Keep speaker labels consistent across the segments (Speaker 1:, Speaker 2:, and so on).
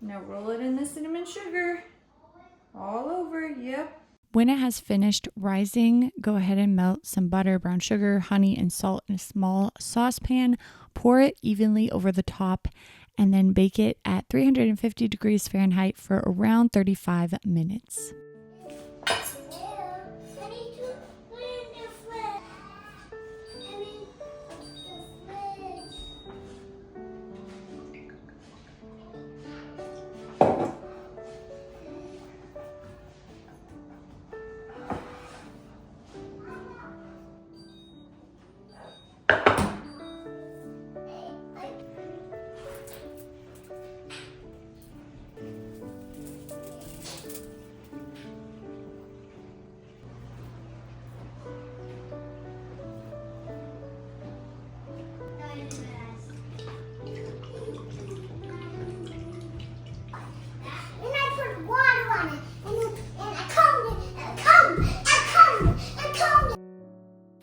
Speaker 1: Now roll it in the cinnamon sugar all over. Yep. When it has finished rising, go ahead and melt some butter, brown sugar, honey, and salt in a small saucepan. Pour it evenly over the top and then bake it at 350 degrees Fahrenheit for around 35 minutes.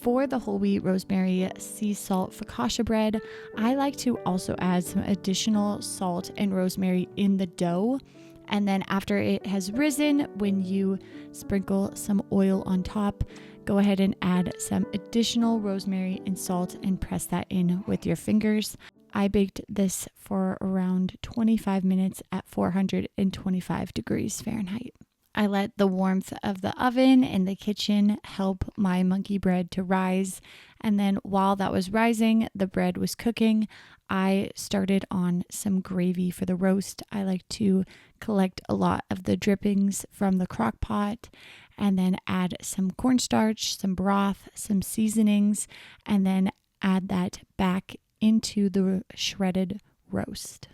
Speaker 1: For the whole wheat rosemary sea salt focaccia bread, I like to also add some additional salt and rosemary in the dough. And then after it has risen, when you sprinkle some oil on top, go ahead and add some additional rosemary and salt and press that in with your fingers. I baked this for around 25 minutes at 425 degrees Fahrenheit. I let the warmth of the oven and the kitchen help my monkey bread to rise. And then while that was rising, the bread was cooking. I started on some gravy for the roast. I like to collect a lot of the drippings from the crock pot and then add some cornstarch, some broth, some seasonings, and then add that back into the shredded roast.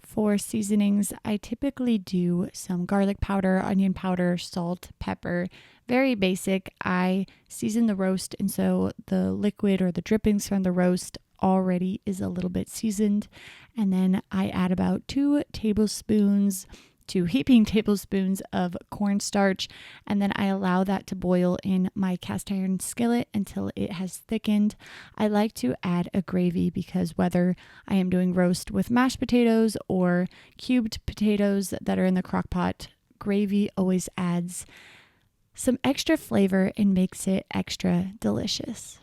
Speaker 1: For seasonings, I typically do some garlic powder, onion powder, salt, pepper, very basic. I season the roast, and so the liquid or the drippings from the roast already is a little bit seasoned. And then I add about 2 heaping tablespoons of cornstarch, and then I allow that to boil in my cast iron skillet until it has thickened. I like to add a gravy because whether I am doing roast with mashed potatoes or cubed potatoes that are in the crock pot, gravy always adds some extra flavor and makes it extra delicious.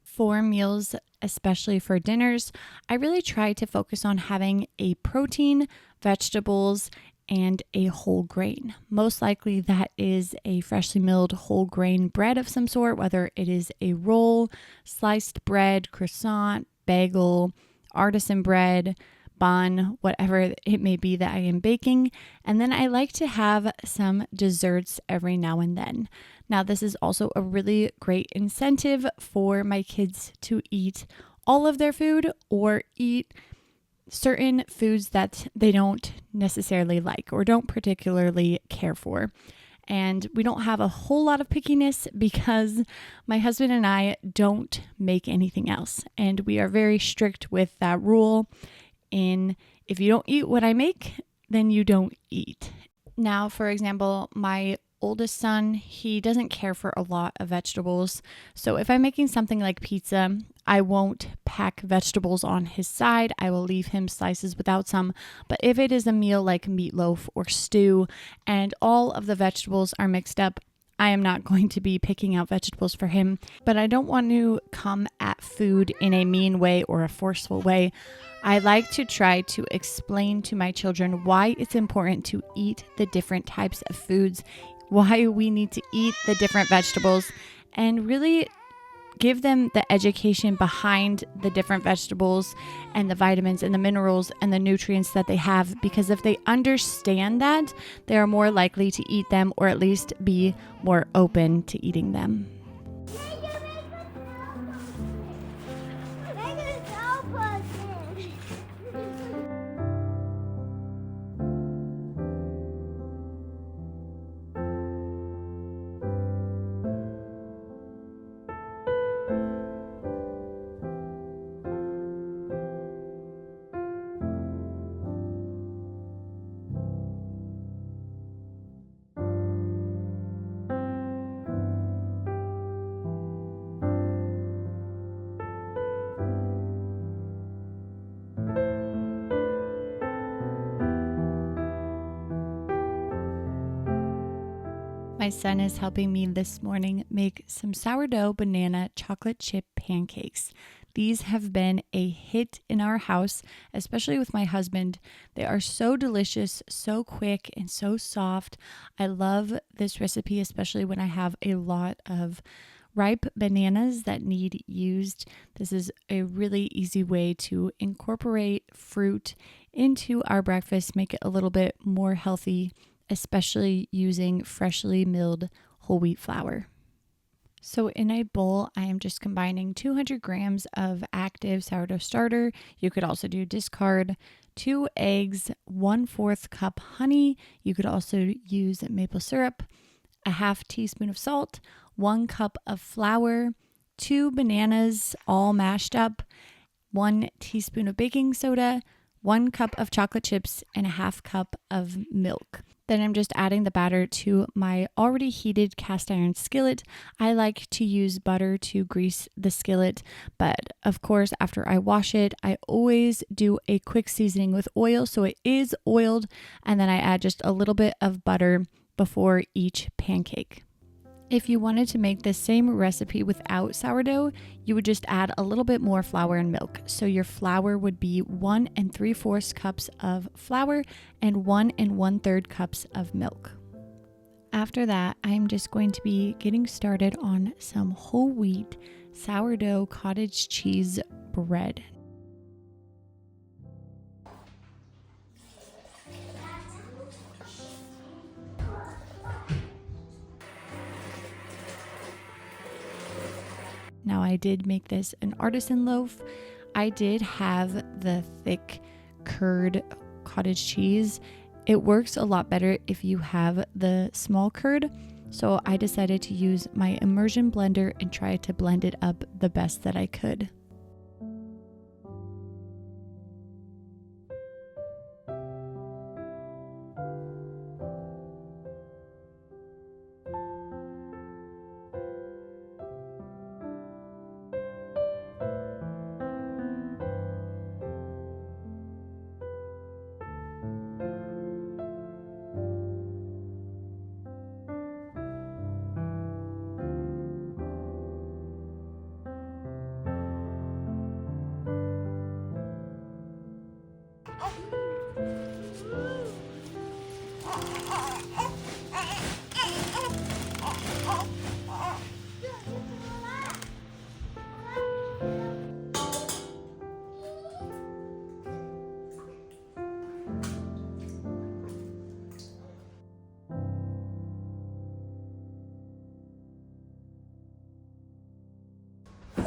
Speaker 1: For meals, especially for dinners, I really try to focus on having a protein, vegetables, and a whole grain. Most likely that is a freshly milled whole grain bread of some sort, whether it is a roll, sliced bread, croissant, bagel, artisan bread, bun, whatever it may be that I am baking. And then I like to have some desserts every now and then. Now, this is also a really great incentive for my kids to eat all of their food or eat certain foods that they don't necessarily like or don't particularly care for. And we don't have a whole lot of pickiness because my husband and I don't make anything else. And we are very strict with that rule if you don't eat what I make, then you don't eat. Now, for example, my oldest son, he doesn't care for a lot of vegetables. So if I'm making something like pizza, I won't pack vegetables on his side. I will leave him slices without some. But if it is a meal like meatloaf or stew and all of the vegetables are mixed up, I am not going to be picking out vegetables for him. But I don't want to come at food in a mean way or a forceful way. I like to try to explain to my children why it's important to eat the different types of foods, why we need to eat the different vegetables, and really give them the education behind the different vegetables and the vitamins and the minerals and the nutrients that they have. Because if they understand that, they are more likely to eat them or at least be more open to eating them. My son is helping me this morning make some sourdough banana chocolate chip pancakes. These have been a hit in our house, especially with my husband. They are so delicious, so quick, and so soft. I love this recipe, especially when I have a lot of ripe bananas that need used. This is a really easy way to incorporate fruit into our breakfast, make it a little bit more healthy, especially using freshly milled whole wheat flour. So in a bowl, I am just combining 200 grams of active sourdough starter. You could also do discard, 2 eggs, 1/4 cup honey. You could also use maple syrup, a half teaspoon of salt, 1 cup of flour, 2 bananas all mashed up, 1 teaspoon of baking soda, 1 cup of chocolate chips, and a half cup of milk. Then I'm just adding the batter to my already heated cast iron skillet. I like to use butter to grease the skillet, but of course, after I wash it, I always do a quick seasoning with oil so it is oiled, and then I add just a little bit of butter before each pancake. If you wanted to make the same recipe without sourdough, you would just add a little bit more flour and milk. So your flour would be 1 3/4 cups of flour and 1 1/3 cups of milk. After that, I'm just going to be getting started on some whole wheat sourdough cottage cheese bread. Now I did make this an artisan loaf. I did have the thick curd cottage cheese. It works a lot better if you have the small curd. So I decided to use my immersion blender and try to blend it up the best that I could.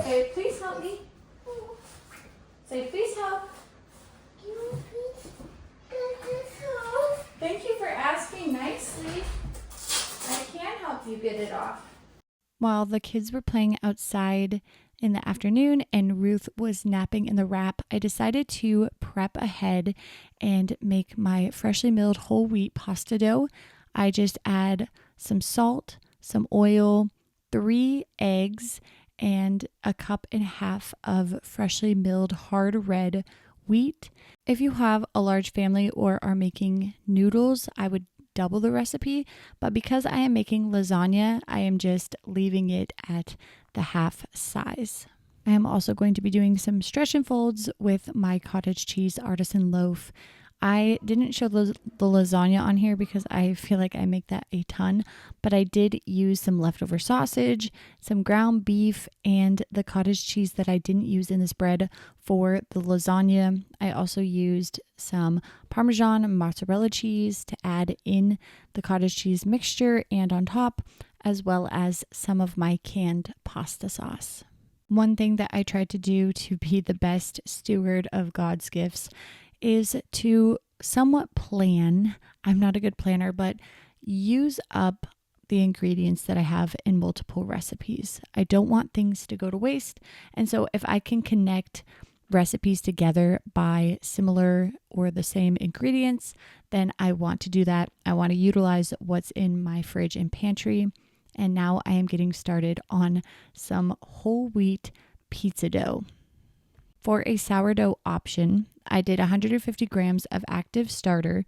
Speaker 1: Say, please help me. Say, please help. Thank you for asking nicely. I can help you get it off. While the kids were playing outside in the afternoon and Ruth was napping in the wrap, I decided to prep ahead and make my freshly milled whole wheat pasta dough. I just add some salt, some oil, 3 eggs, and a cup and a half of freshly milled hard red wheat. If you have a large family or are making noodles, I would double the recipe, but because I am making lasagna, I am just leaving it at the half size. I am also going to be doing some stretch and folds with my cottage cheese artisan loaf. I didn't show the lasagna on here because I feel like I make that a ton, but I did use some leftover sausage, some ground beef, and the cottage cheese that I didn't use in this bread for the lasagna. I also used some Parmesan mozzarella cheese to add in the cottage cheese mixture and on top, as well as some of my canned pasta sauce. One thing that I tried to do to be the best steward of God's gifts is to somewhat plan. I'm not a good planner, but use up the ingredients that I have in multiple recipes. I don't want things to go to waste. And so if I can connect recipes together by similar or the same ingredients, then I want to do that. I want to utilize what's in my fridge and pantry. And now I am getting started on some whole wheat pizza dough. For a sourdough option, I did 150 grams of active starter,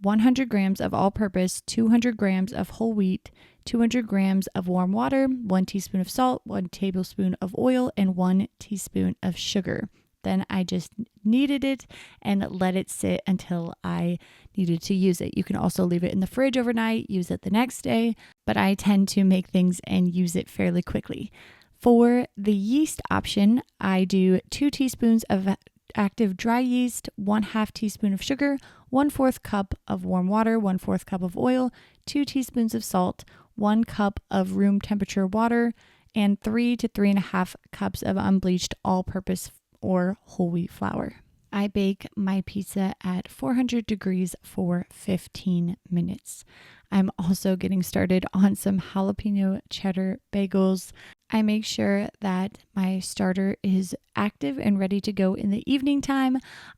Speaker 1: 100 grams of all-purpose, 200 grams of whole wheat, 200 grams of warm water, 1 teaspoon of salt, 1 tablespoon of oil, and 1 teaspoon of sugar. Then I just kneaded it and let it sit until I needed to use it. You can also leave it in the fridge overnight, use it the next day, but I tend to make things and use it fairly quickly. For the yeast option, I do 2 teaspoons of active dry yeast, 1/2 teaspoon of sugar, 1/4 cup of warm water, 1/4 cup of oil, 2 teaspoons of salt, 1 cup of room temperature water, and 3 to 3.5 cups of unbleached all-purpose or whole wheat flour. I bake my pizza at 400 degrees for 15 minutes. I'm also getting started on some jalapeno cheddar bagels. I make sure that my starter is active and ready to go in the evening time.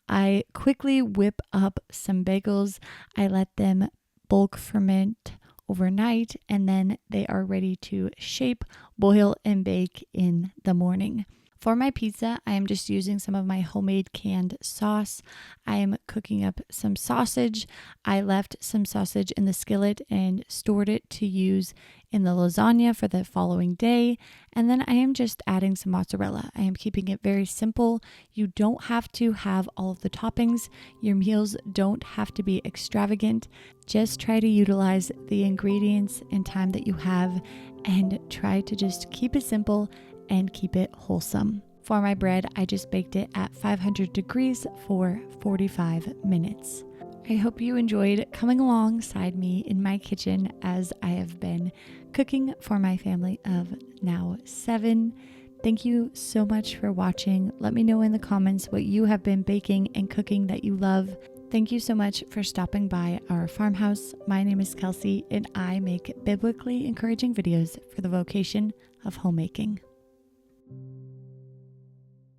Speaker 1: I quickly whip up some bagels. I let them bulk ferment overnight, and then they are ready to shape, boil, and bake in the morning. For my pizza, I am just using some of my homemade canned sauce. I am cooking up some sausage. I left some sausage in the skillet and stored it to use in the lasagna for the following day. And then I am just adding some mozzarella. I am keeping it very simple. You don't have to have all of the toppings. Your meals don't have to be extravagant. Just try to utilize the ingredients and time that you have, and try to just keep it simple and keep it wholesome. For my bread, I just baked it at 500 degrees for 45 minutes. I hope you enjoyed coming alongside me in my kitchen as I have been cooking for my family of now 7. Thank you so much for watching. Let me know in the comments what you have been baking and cooking that you love. Thank you so much for stopping by our farmhouse. My name is Kelsey, and I make biblically encouraging videos for the vocation of homemaking.